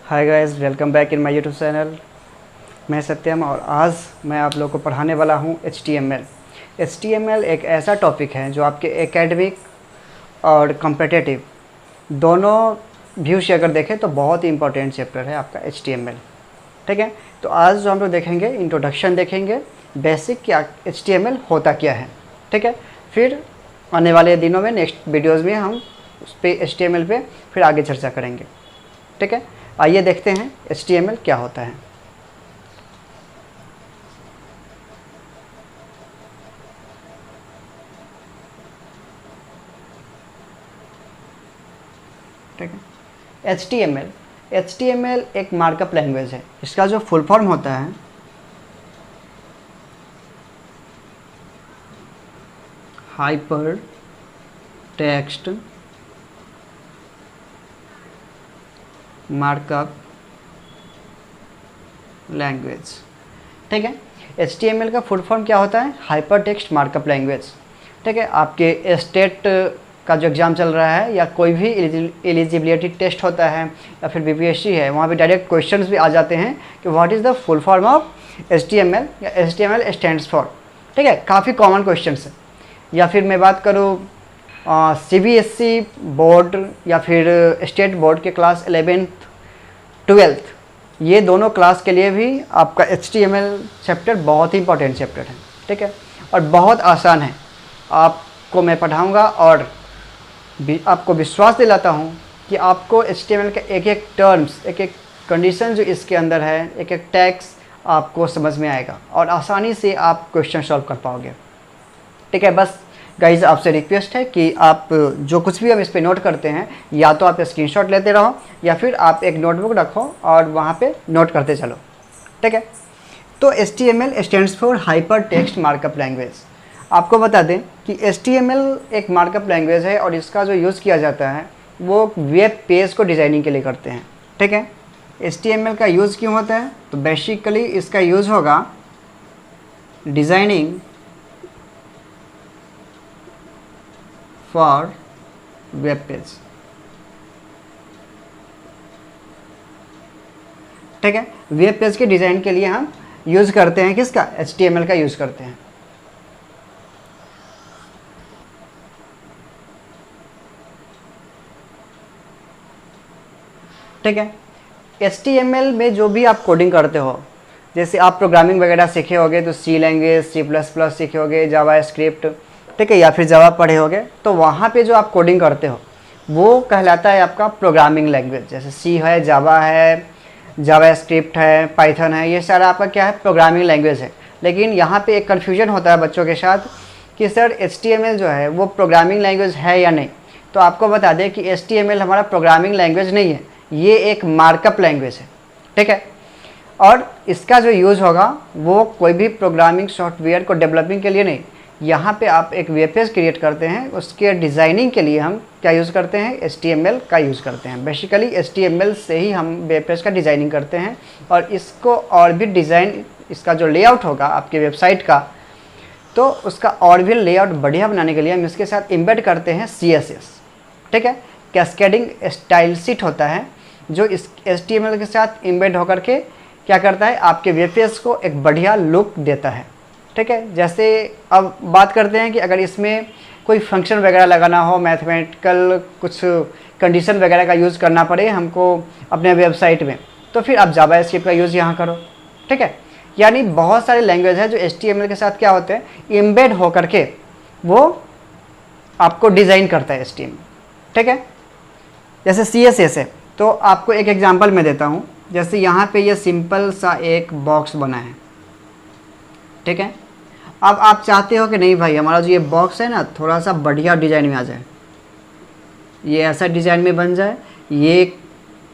Hi guys, welcome back in my YouTube channel. मैं सत्यम और आज मैं आप लोगों को पढ़ाने वाला हूँ HTML। HTML एक ऐसा टॉपिक है जो आपके एकेडमिक और कॉम्पिटिटिव दोनों व्यू से अगर देखें तो बहुत ही इंपॉर्टेंट चैप्टर है आपका HTML। ठीक है, तो आज जो हम लोग देखेंगे इंट्रोडक्शन देखेंगे, बेसिक क्या HTML होता क्या है। ठीक है, फिर आने वाले दिनों में नेक्स्ट वीडियोज़ में हम उस पर HTML पे फिर आगे चर्चा करेंगे। ठीक है, आइए देखते हैं HTML क्या होता है। ठीक है, HTML एक मार्कअप लैंग्वेज है। इसका जो फुल फॉर्म होता है हाइपर टेक्स्ट मार्कअप लैंग्वेज। ठीक है, HTML का फुल फॉर्म क्या होता है? Hyper text markup language. ठीक है, आपके स्टेट का जो एग्ज़ाम चल रहा है या कोई भी एलिजिबिलिटी टेस्ट होता है या फिर BPSC है, वहाँ पे डायरेक्ट क्वेश्चंस भी आ जाते हैं कि what is the full form of HTML या HTML स्टैंड्स फॉर। ठीक है, काफ़ी कॉमन क्वेश्चंस है। या फिर मैं बात करूँ CBSE बोर्ड या फिर स्टेट बोर्ड के क्लास 11th 12th, ये दोनों क्लास के लिए भी आपका HTML चैप्टर बहुत ही इंपॉर्टेंट चैप्टर है। ठीक है, और बहुत आसान है। आपको मैं पढ़ाऊँगा और आपको विश्वास दिलाता हूँ कि आपको HTML का एक एक टर्म्स, एक एक कंडीशन जो इसके अंदर है, एक एक टैग्स आपको समझ में आएगा और आसानी से आप क्वेश्चन सॉल्व कर पाओगे। ठीक है, बस गाइज आपसे रिक्वेस्ट है कि आप जो कुछ भी हम इस पे नोट करते हैं या तो आप स्क्रीनशॉट लेते रहो या फिर आप एक नोटबुक रखो और वहाँ पे नोट करते चलो। ठीक है, तो HTML stands for hyper text markup language. आपको बता दें कि HTML एक मार्कअप लैंग्वेज है और इसका जो यूज़ किया जाता है वो वेब पेज को डिज़ाइनिंग के लिए करते हैं। ठीक है, HTML का यूज़ क्यों होता है? तो बेसिकली इसका यूज़ होगा डिज़ाइनिंग फॉर वेब पेज। ठीक है, वेब पेज के डिज़ाइन के लिए हम यूज़ करते हैं किसका? HTML का यूज़ करते हैं। ठीक है, HTML में जो भी आप कोडिंग करते हो, जैसे आप प्रोग्रामिंग वगैरह सीखे होगे तो C लैंग्वेज, C++ सीखे होगे, जावा स्क्रिप्ट, ठीक है, या फिर जावा पढ़े होगे, तो वहाँ पे जो आप कोडिंग करते हो वो कहलाता है आपका प्रोग्रामिंग लैंग्वेज। जैसे C है, जावा है, जावा स्क्रिप्ट है, पाइथन है, ये सारा आपका क्या है? प्रोग्रामिंग लैंग्वेज है। लेकिन यहाँ पे एक कन्फ्यूजन होता है बच्चों के साथ कि सर HTML जो है वो प्रोग्रामिंग लैंग्वेज है या नहीं। तो आपको बता दें कि HTML हमारा प्रोग्रामिंग लैंग्वेज नहीं है, ये एक मार्कअप लैंग्वेज है। ठीक है, और इसका जो यूज़ होगा वो कोई भी प्रोग्रामिंग सॉफ्टवेयर को डेवलपिंग के लिए नहीं। यहाँ पे आप एक वेब पेज क्रिएट करते हैं, उसके डिज़ाइनिंग के लिए हम क्या यूज़ करते हैं? HTML का यूज़ करते हैं। बेसिकली HTML से ही हम वेब पेज का डिज़ाइनिंग करते हैं और इसको और भी डिज़ाइन, इसका जो लेआउट होगा आपके वेबसाइट का, तो उसका और भी लेआउट बढ़िया बनाने के लिए हम इसके साथ इम्बेड करते हैं CSS। ठीक है, कैस्केडिंग स्टाइल शीट होता है जो इस HTML के साथ इम्बेड होकर के क्या करता है? आपके वेब पेज को एक बढ़िया लुक देता है। ठीक है, जैसे अब बात करते हैं कि अगर इसमें कोई फंक्शन वगैरह लगाना हो, मैथमेटिकल कुछ कंडीशन वगैरह का यूज़ करना पड़े हमको अपने वेबसाइट में, तो फिर आप जावा स्क्रिप्ट का यूज़ यहाँ करो। ठीक है, यानी बहुत सारे लैंग्वेज है जो HTML के साथ क्या होते हैं? एम्बेड होकर के वो आपको डिज़ाइन करता है HTML। ठीक है, जैसे CSS है, तो आपको एक एग्जांपल मैं देता हूँ। जैसे यहाँ पे ये सिंपल सा एक बॉक्स बना है। ठीक है, अब आप चाहते हो कि नहीं भाई हमारा जो ये बॉक्स है ना थोड़ा सा बढ़िया डिज़ाइन में आ जाए, ये ऐसा डिज़ाइन में बन जाए, ये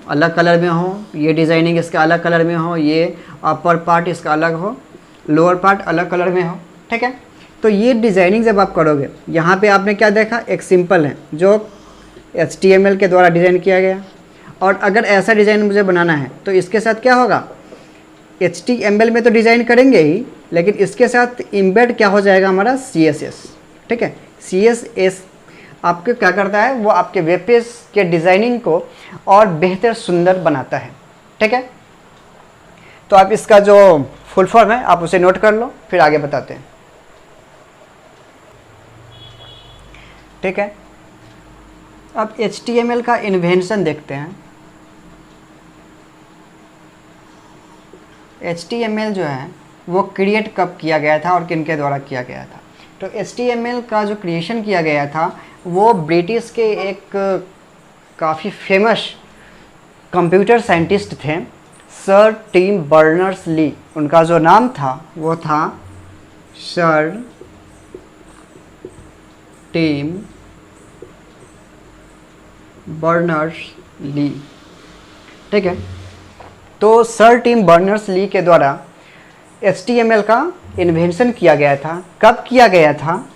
अलग कलर में हो, ये डिज़ाइनिंग इसका अलग कलर में हो, ये अपर पार्ट इसका अलग हो, लोअर पार्ट अलग कलर में हो। ठीक है, तो ये डिज़ाइनिंग जब आप करोगे, यहाँ पे आपने क्या देखा? एक सिंपल है जो HTML के द्वारा डिज़ाइन किया गया। और अगर ऐसा डिज़ाइन मुझे बनाना है तो इसके साथ क्या होगा? HTML में तो डिज़ाइन करेंगे ही, लेकिन इसके साथ इम्बेड क्या हो जाएगा हमारा? CSS। ठीक है, CSS आपके क्या करता है? वो आपके वेब पेज के डिज़ाइनिंग को और बेहतर सुंदर बनाता है। ठीक है, तो आप इसका जो फुल फॉर्म है आप उसे नोट कर लो, फिर आगे बताते हैं। ठीक है, अब HTML का इन्वेंशन देखते हैं। HTML जो है वो क्रिएट कब किया गया था और किनके द्वारा किया गया था? तो HTML का जो क्रिएशन किया गया था वो ब्रिटिश के एक काफ़ी फेमस कंप्यूटर साइंटिस्ट थे, सर टिम बर्नर्स ली। उनका जो नाम था वो था सर टिम बर्नर्स ली। ठीक है, तो सर टिम बर्नर्स ली के द्वारा HTML का इन्वेंशन किया गया था। कब किया गया था?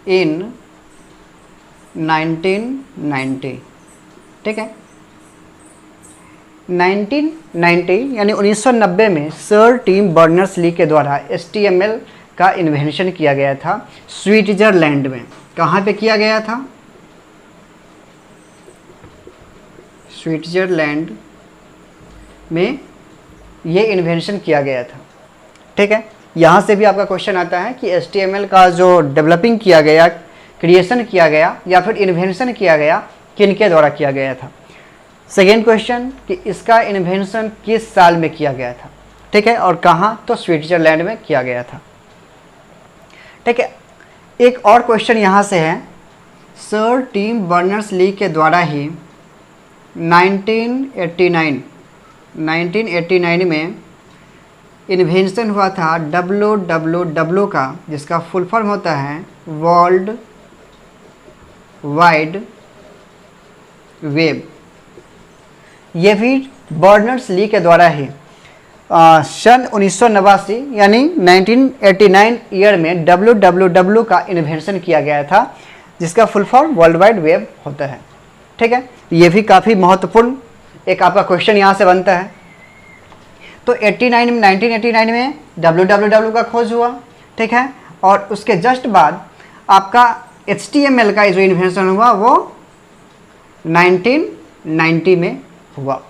इन 1990। ठीक है, 1990 यानी 1990 में सर टिम बर्नर्स ली के द्वारा HTML का इन्वेंशन किया गया था स्विट्जरलैंड में। कहाँ पे किया गया था? स्विट्जरलैंड में ये इन्वेंशन किया गया था। ठीक है, यहाँ से भी आपका क्वेश्चन आता है कि HTML का जो डेवलपिंग किया गया, क्रिएशन किया गया या फिर इन्वेंशन किया गया, किनके द्वारा किया गया था। सेकेंड क्वेश्चन कि इसका इन्वेंशन किस साल में किया गया था। ठीक है, और कहाँ? तो स्विट्जरलैंड में किया गया था। ठीक है, एक और क्वेश्चन यहाँ से है, सर टिम बर्नर्स ली के द्वारा ही 1989 में इन्वेंशन हुआ था WWW का, जिसका फुल फॉर्म होता है वर्ल्ड वाइड वेब। ये भी बर्नर्स ली के द्वारा ही सन 1989 यानी 1989 ईयर में WWW का इन्वेंशन किया गया था, जिसका full form world wide web होता है। ठीक है, ये भी काफ़ी महत्वपूर्ण एक आपका क्वेश्चन यहाँ से बनता है। तो 1989 में WWW का खोज हुआ। ठीक है, और उसके जस्ट बाद आपका HTML का जो इन्वेंशन हुआ वो 1990 में हुआ।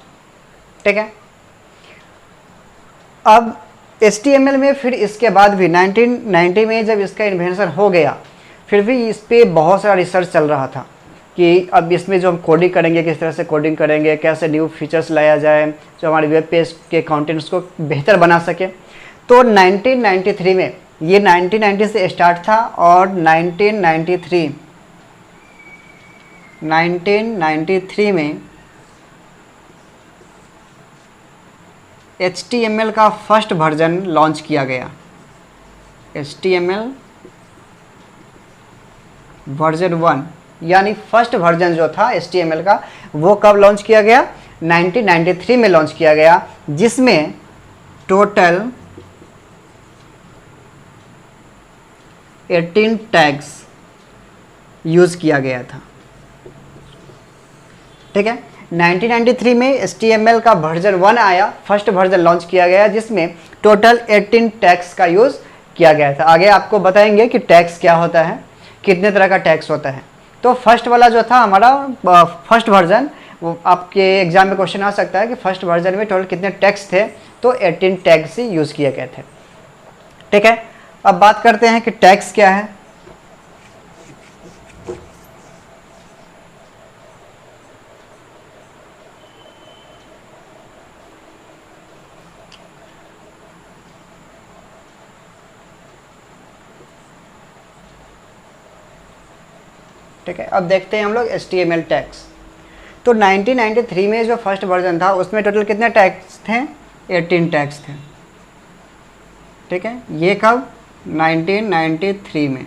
ठीक है, अब HTML में फिर इसके बाद भी 1990 में जब इसका इन्वेंशन हो गया, फिर भी इस पर बहुत सारा रिसर्च चल रहा था कि अब इसमें जो हम कोडिंग करेंगे, किस तरह से कोडिंग करेंगे, कैसे न्यू फीचर्स लाया जाए जो हमारे वेब पेज के कंटेंट्स को बेहतर बना सके। तो 1993 में, ये 1990 से स्टार्ट था और 1993 में HTML का फर्स्ट वर्जन लॉन्च किया गया। HTML वर्जन 1 यानी फर्स्ट वर्जन जो था HTML का वो कब लॉन्च किया गया? 1993 में लॉन्च किया गया, जिसमें टोटल 18 टैग्स यूज़ किया गया था। ठीक है, 1993 में HTML का वर्जन 1 आया, फर्स्ट वर्जन लॉन्च किया गया, जिसमें टोटल 18 टैग्स का यूज़ किया गया था। आगे आपको बताएंगे कि टैग्स क्या होता है, कितने तरह का टैग्स होता है। तो फर्स्ट वाला जो था हमारा फर्स्ट वर्जन, वो आपके एग्जाम में क्वेश्चन आ सकता है कि फर्स्ट वर्जन में टोटल कितने टैग्स थे, तो 18 टैग्स ही यूज़ किए गए थे। ठीक है, अब बात करते हैं कि टैग्स क्या है। ठीक है, अब देखते हैं हम लोग HTML टैग्स। तो 1993 में जो फर्स्ट वर्जन था उसमें टोटल कितने टैग्स थे? 18 टैग्स थे। ठीक है, ये कब? 1993 में।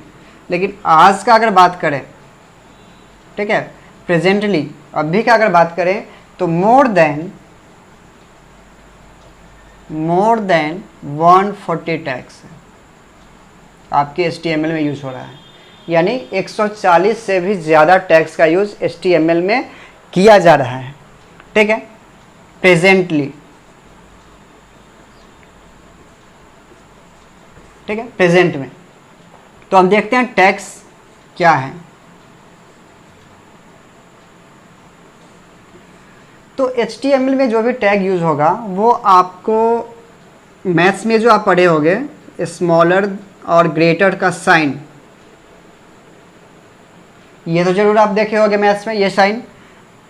लेकिन आज का अगर बात करें, ठीक है, प्रेजेंटली अभी का अगर बात करें तो मोर देन 140 टैग्स आपके HTML में यूज़ हो रहा है, यानी 140 से भी ज़्यादा टैग्स का यूज़ HTML में किया जा रहा है। ठीक है, प्रेजेंटली। ठीक है, प्रेजेंट में। तो हम देखते हैं टैग्स क्या है। तो HTML में जो भी टैग यूज़ होगा वो आपको मैथ्स में जो आप पढ़े होंगे स्मॉलर और ग्रेटर का साइन, ये तो ज़रूर आप देखे होंगे मैथ्स में ये साइन।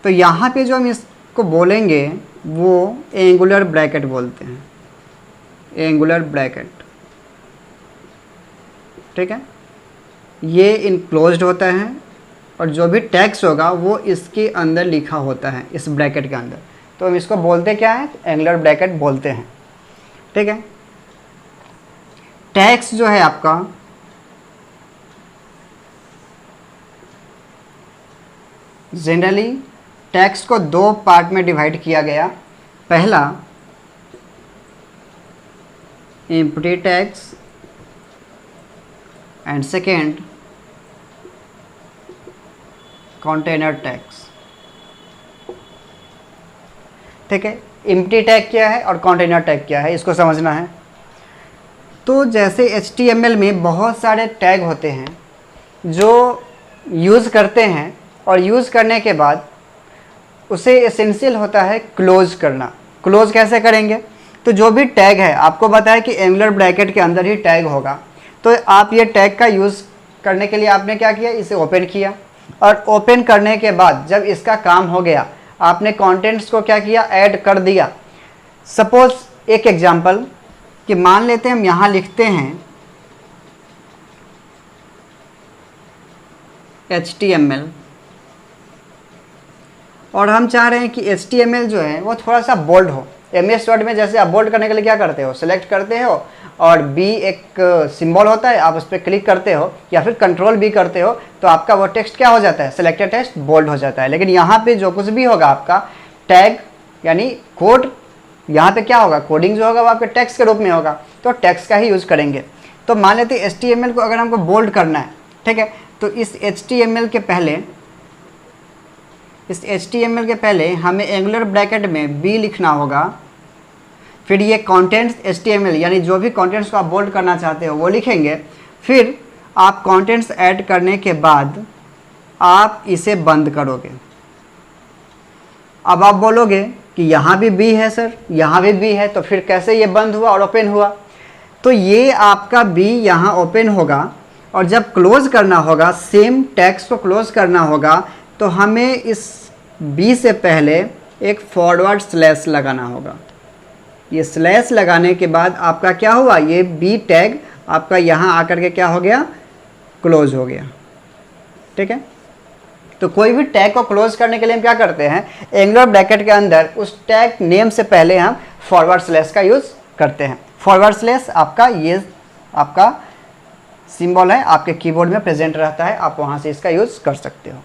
तो यहाँ पे जो हम इसको बोलेंगे वो एंगुलर ब्रैकेट बोलते हैं, एंगुलर ब्रैकेट, ठीक है। ये इनक्लोज्ड होता है और जो भी टैक्स होगा वो इसके अंदर लिखा होता है, इस ब्रैकेट के अंदर। तो हम इसको बोलते क्या है, एंगुलर ब्रैकेट बोलते हैं, ठीक है। टैक्स जो है आपका जनरली टैक्स को दो पार्ट में डिवाइड किया गया। पहला empty tax and second container tags, ठीक है। एम्प्टी टैग क्या है और कंटेनर टैग क्या है, इसको समझना है। तो जैसे HTML में बहुत सारे टैग होते हैं जो यूज़ करते हैं और यूज़ करने के बाद उसे एसेंशियल होता है क्लोज करना। क्लोज कैसे करेंगे, तो जो भी टैग है आपको बताया कि एंगुलर ब्रैकेट के अंदर ही टैग होगा। तो आप ये टैग का यूज़ करने के लिए आपने क्या किया, इसे ओपन किया और ओपन करने के बाद जब इसका काम हो गया आपने कंटेंट्स को क्या किया, ऐड कर दिया। सपोज एक एग्जांपल कि मान लेते हैं हम यहाँ लिखते हैं HTML और हम चाह रहे हैं कि HTML जो है वो थोड़ा सा बोल्ड हो। MS वर्ड में जैसे आप बोल्ड करने के लिए क्या करते हो, सेलेक्ट करते हो और B एक सिंबल होता है, आप उस पर क्लिक करते हो या फिर कंट्रोल B करते हो तो आपका वो टेक्स्ट क्या हो जाता है, सिलेक्टेड टेक्स्ट बोल्ड हो जाता है। लेकिन यहाँ पे जो कुछ भी होगा आपका टैग यानी कोड, यहाँ पे क्या होगा, कोडिंग जो होगा वो आपके टेक्स्ट के रूप में होगा, तो टेक्स्ट का ही यूज़ करेंगे। तो मान लेते हैं HTML को अगर हमको बोल्ड करना है, ठीक है, तो इस HTML के पहले हमें एंगुलर ब्रैकेट में B लिखना होगा, फिर ये कंटेंट्स HTML यानी जो भी कंटेंट्स को आप बोल्ड करना चाहते हो वो लिखेंगे। फिर आप कंटेंट्स ऐड करने के बाद आप इसे बंद करोगे। अब आप बोलोगे कि यहाँ भी B है सर, यहाँ भी B है, तो फिर कैसे ये बंद हुआ और ओपन हुआ। तो ये आपका B यहाँ ओपन होगा और जब क्लोज करना होगा, सेम टेक्स्ट को क्लोज करना होगा, तो हमें इस B से पहले एक फॉरवर्ड स्लैश लगाना होगा। ये स्लैश लगाने के बाद आपका क्या हुआ, ये B टैग आपका यहाँ आकर के क्या हो गया, क्लोज हो गया, ठीक है। तो कोई भी टैग को क्लोज करने के लिए हम क्या करते हैं, एंगुलर ब्रैकेट के अंदर उस टैग नेम से पहले हम फॉरवर्ड स्लैश का यूज़ करते हैं। फॉरवर्ड स्लैश आपका ये आपका सिंबल है, आपके कीबोर्ड में प्रेजेंट रहता है, आप वहाँ से इसका यूज़ कर सकते हो,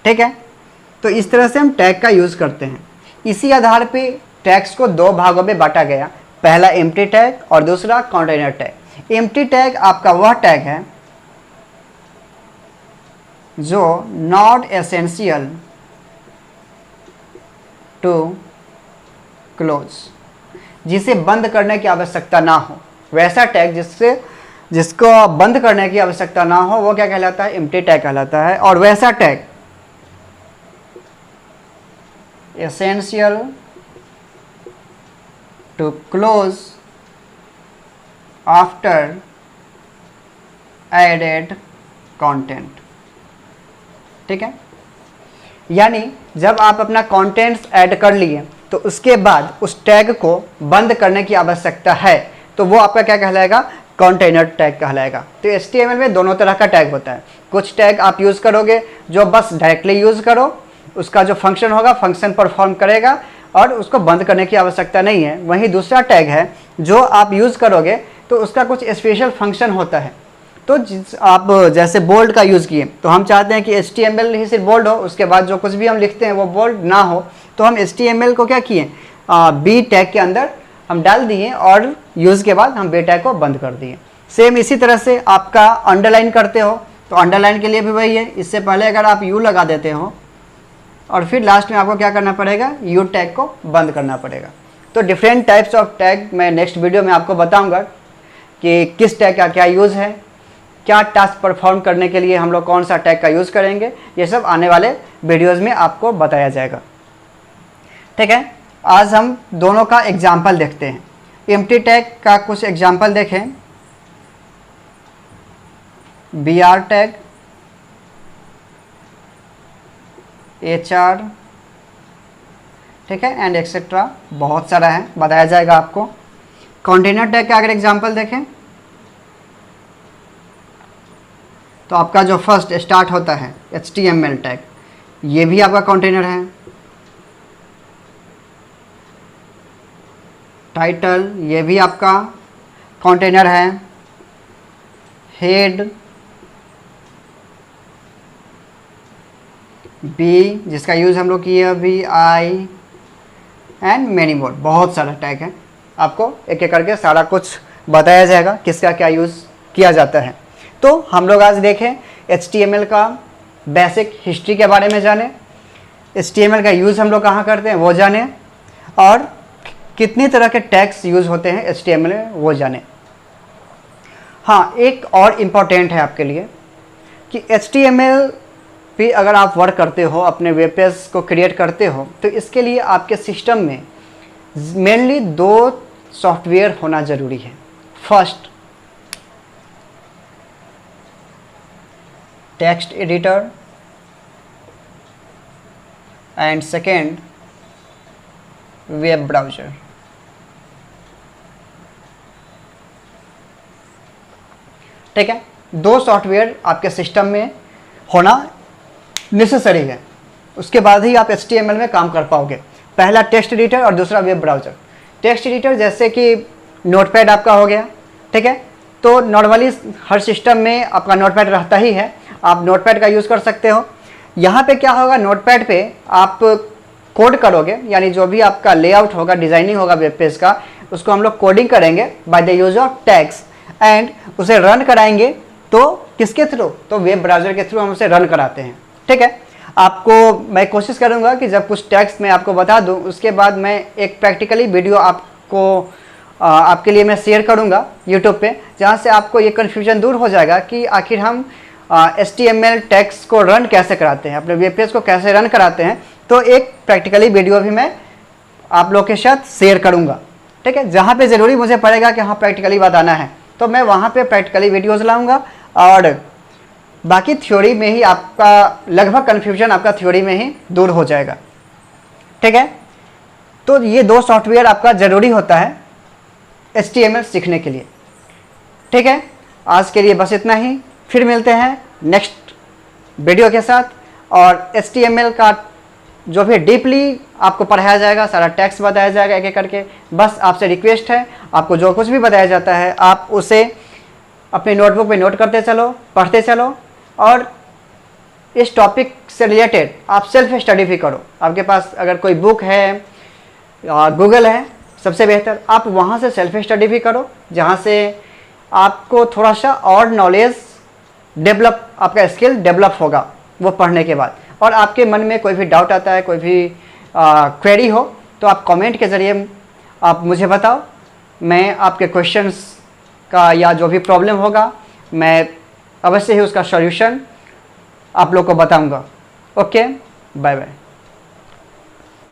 ठीक है। तो इस तरह से हम टैग का यूज़ करते हैं। इसी आधार पे टैग्स को दो भागों में बांटा गया, पहला एम्प्टी टैग और दूसरा कंटेनर टैग। एम्प्टी टैग आपका वह टैग है जो नॉट एसेंशियल टू क्लोज, जिसे बंद करने की आवश्यकता ना हो। वैसा टैग जिसको बंद करने की आवश्यकता ना हो वो क्या कहलाता है, एम्प्टी टैग कहलाता है। और वैसा tag essential to close after added content, ठीक है। यानी जब आप अपना कंटेंट्स ऐड कर लिए तो उसके बाद उस टैग को बंद करने की आवश्यकता है, तो वो आपका क्या कहलाएगा, कंटेनर टैग कहलाएगा। तो HTML में दोनों तरह का टैग होता है। कुछ टैग आप यूज़ करोगे जो बस डायरेक्टली यूज़ करो, उसका जो फंक्शन होगा फंक्शन परफॉर्म करेगा और उसको बंद करने की आवश्यकता नहीं है। वहीं दूसरा टैग है जो आप यूज़ करोगे तो उसका कुछ स्पेशल फंक्शन होता है। तो आप जैसे बोल्ड का यूज़ किए तो हम चाहते हैं कि HTML ही सिर्फ बोल्ड हो, उसके बाद जो कुछ भी हम लिखते हैं वो बोल्ड ना हो, तो हम HTML को क्या किए, B टैग के अंदर हम डाल दिए और यूज़ के बाद हम B टैग को बंद कर दिए। सेम इसी तरह से आपका अंडरलाइन करते हो तो अंडरलाइन के लिए भी वही है। इससे पहले अगर आप U लगा देते हो और फिर लास्ट में आपको क्या करना पड़ेगा, U टैग को बंद करना पड़ेगा। तो डिफरेंट टाइप्स ऑफ टैग मैं नेक्स्ट वीडियो में आपको बताऊंगा कि किस टैग का क्या यूज़ है, क्या टास्क परफॉर्म करने के लिए हम लोग कौन सा टैग का यूज़ करेंगे, ये सब आने वाले वीडियोज़ में आपको बताया जाएगा। ठीक है, आज हम दोनों का एग्जाम्पल देखते हैं। एम्प्टी टैग का कुछ एग्जाम्पल देखें, BR टैग, HR, ठीक है, एंड एक्सेट्रा, बहुत सारा है, बताया जाएगा आपको। कंटेनर टैग का अगर एग्जाम्पल देखें तो आपका जो फर्स्ट स्टार्ट होता है HTML टैग, ये भी आपका कंटेनर है। टाइटल, ये भी आपका कंटेनर है। हेड, बी, जिसका यूज़ हम लोग किए अभी, आई, एंड मेनी मोर, बहुत सारा टैग है। आपको एक एक करके सारा कुछ बताया जाएगा किसका क्या यूज़ किया जाता है। तो हम लोग आज देखें HTML का बेसिक हिस्ट्री के बारे में जाने, HTML का यूज़ हम लोग कहाँ करते हैं वो जाने, और कितनी तरह के टैग्स यूज़ होते हैं HTML में वो जाने। हाँ, एक और इम्पॉर्टेंट है आपके लिए कि HTML पे अगर आप वर्क करते हो, अपने वेब पेज को क्रिएट करते हो, तो इसके लिए आपके सिस्टम में मेनली 2 सॉफ्टवेयर होना ज़रूरी है। First, text editor, and second, web browser. ठीक है, 2 सॉफ्टवेयर आपके सिस्टम में होना नेसेसरी है, उसके बाद ही आप HTML में काम कर पाओगे। पहला टेक्स्ट एडिटर और दूसरा वेब ब्राउज़र। टेक्स्ट एडिटर जैसे कि नोटपैड आपका हो गया, ठीक है, तो नॉर्मली हर सिस्टम में आपका नोटपैड रहता ही है, आप नोटपैड का यूज़ कर सकते हो। यहाँ पे क्या होगा, नोटपैड पे आप कोड करोगे, यानी जो भी आपका लेआउट होगा, डिज़ाइनिंग होगा वेब पेज का, उसको हम लोग कोडिंग करेंगे by the use of tags, and उसे रन कराएंगे तो किसके थ्रू, तो वेब ब्राउज़र के थ्रू हम उसे रन कराते हैं। ठीक है, आपको मैं कोशिश करूंगा कि जब कुछ टैग्स मैं आपको बता दूं, उसके बाद मैं एक प्रैक्टिकली वीडियो आपको आपके लिए मैं शेयर करूंगा यूट्यूब पे, जहां से आपको ये कन्फ्यूजन दूर हो जाएगा कि आखिर हम HTML टैग्स को रन कैसे कराते हैं, अपने वेब पेज को कैसे रन कराते हैं। तो एक प्रैक्टिकली वीडियो भी मैं आप लोग के साथ शेयर करूँगा। ठीक है, जहाँ पे ज़रूरी मुझे पड़ेगा कि हाँ प्रैक्टिकली बताना है, तो मैं वहाँ पे प्रैक्टिकली वीडियोज़ लाऊँगा, और बाकी थ्योरी में ही आपका लगभग कन्फ्यूजन आपका थ्योरी में ही दूर हो जाएगा। ठीक है, तो ये 2 सॉफ्टवेयर आपका ज़रूरी होता है HTML सीखने के लिए। ठीक है, आज के लिए बस इतना ही, फिर मिलते हैं नेक्स्ट वीडियो के साथ, और HTML का जो भी डीपली आपको पढ़ाया जाएगा, सारा टैग्स बताया जाएगा एक एक करके। बस आपसे रिक्वेस्ट है, आपको जो कुछ भी बताया जाता है आप उसे अपने नोटबुक पे नोट करते चलो, पढ़ते चलो, और इस टॉपिक से रिलेटेड आप सेल्फ स्टडी भी करो। आपके पास अगर कोई बुक है, गूगल है, सबसे बेहतर आप वहाँ से सेल्फ स्टडी भी करो, जहाँ से आपको थोड़ा सा और नॉलेज डेवलप, आपका स्किल डेवलप होगा वो पढ़ने के बाद। और आपके मन में कोई भी डाउट आता है, कोई भी क्वेरी हो, तो आप कमेंट के ज़रिए आप मुझे बताओ, मैं आपके क्वेश्चंस का या जो भी प्रॉब्लम होगा मैं अवश्य ही उसका सॉल्यूशन आप लोग को बताऊंगा। Okay, bye bye.